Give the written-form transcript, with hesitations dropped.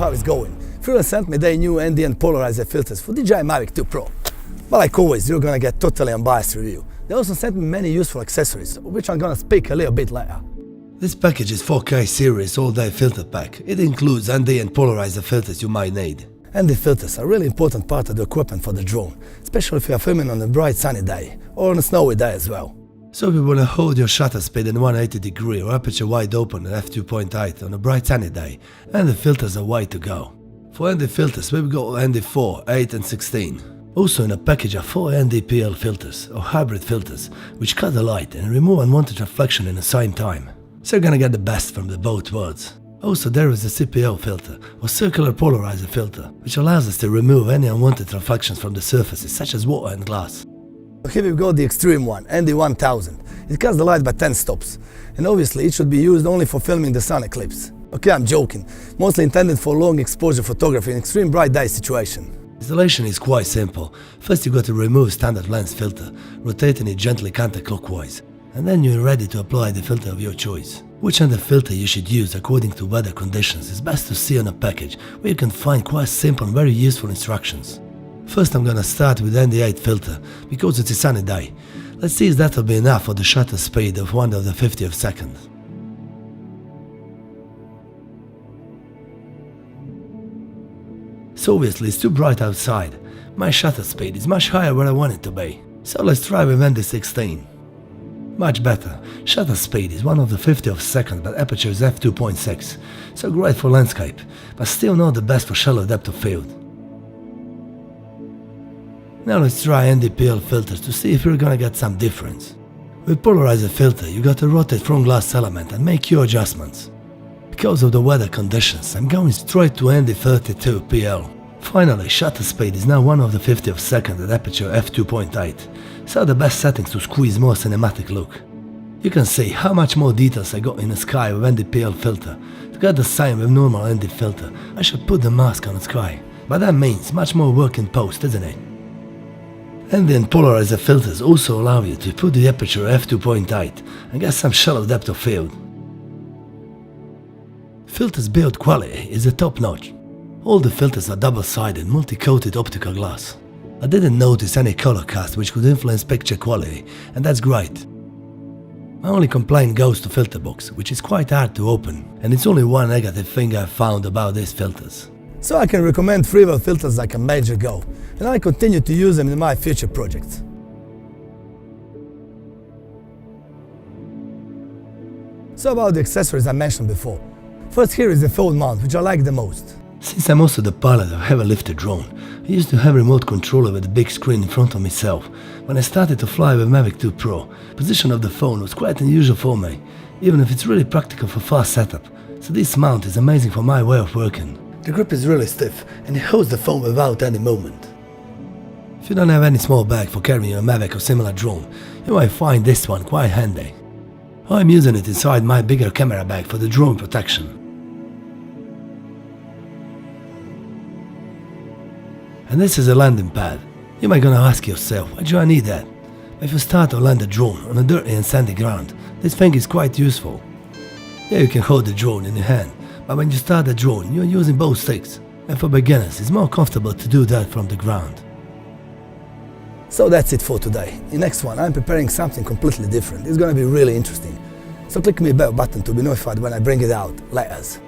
how it's going. Freewell sent me their new ND and Polarizer filters for DJI Mavic 2 Pro. But like always, you're gonna get totally unbiased review. They also sent me many useful accessories, of which I'm gonna speak a little bit later. This package is 4K series all-day filter pack. It includes ND and Polarizer filters you might need. ND filters are a really important part of the equipment for the drone, especially if you are filming on a bright sunny day, or on a snowy day as well. So if you want to hold your shutter speed in 180 degree or aperture wide open at f2.8 on a bright sunny day, ND filters are way to go. For ND filters we've got ND4, 8 and 16. Also in a package are 4 ND-PL filters, or hybrid filters, which cut the light and remove unwanted reflection in the same time. So you're gonna get the best from the both worlds. Also there is a CPO filter, or circular polarizer filter, which allows us to remove any unwanted reflections from the surfaces such as water and glass. Here we've got the extreme one, ND1000. It cuts the light by 10 stops, and obviously it should be used only for filming the sun eclipse. Okay, I'm joking, mostly intended for long exposure photography in extreme bright day situation. Installation is quite simple. First you got to remove standard lens filter, rotating it gently counterclockwise, and then you're ready to apply the filter of your choice. Which ND filter you should use according to weather conditions is best to see on a package, where you can find quite simple and very useful instructions. First I'm gonna start with ND8 filter, because it's a sunny day. Let's see if that'll be enough for the shutter speed of 1/50 of a second. So obviously it's too bright outside. My shutter speed is much higher where I want it to be. So let's try with ND16. Much better. Shutter speed is 1/50 of a second, but aperture is f2.6, so great for landscape, but still not the best for shallow depth of field. Now let's try ND-PL filters to see if we're gonna get some difference. With polarizer filter you got to rotate front glass element and make your adjustments. Because of the weather conditions I'm going straight to ND32 PL. Finally, shutter speed is now 1/50 of a second at aperture f2.8, so the best settings to squeeze more cinematic look. You can see how much more details I got in the sky with ND-PL filter. To get the same with normal ND filter, I should put the mask on the sky, but that means much more work in post, isn't it? ND and polarizer filters also allow you to put the aperture f2.8 and get some shallow depth of field. Filters build quality is a top notch. All the filters are double-sided, multi-coated optical glass. I didn't notice any color cast which could influence picture quality, and that's great. My only complaint goes to filter box, which is quite hard to open, and it's only one negative thing I've found about these filters. So I can recommend Freewell filters like a major go, and I continue to use them in my future projects. So about the accessories I mentioned before. First here is the phone mount, which I like the most. Since I'm also the pilot of heavy lifted drone, I used to have a remote controller with a big screen in front of myself. When I started to fly with Mavic 2 Pro, position of the phone was quite unusual for me, even if it's really practical for fast setup, so this mount is amazing for my way of working. The grip is really stiff and it holds the phone without any movement. If you don't have any small bag for carrying your Mavic or similar drone, you might find this one quite handy. I'm using it inside my bigger camera bag for the drone protection. And this is a landing pad. You might gonna ask yourself, why do I need that? If you start to land a drone on a dirty and sandy ground, this thing is quite useful. Yeah, you can hold the drone in your hand, but when you start the drone, you're using both sticks. And for beginners, it's more comfortable to do that from the ground. So that's it for today. In the next one, I'm preparing something completely different. It's gonna be really interesting. So click me bell button to be notified when I bring it out. Laters.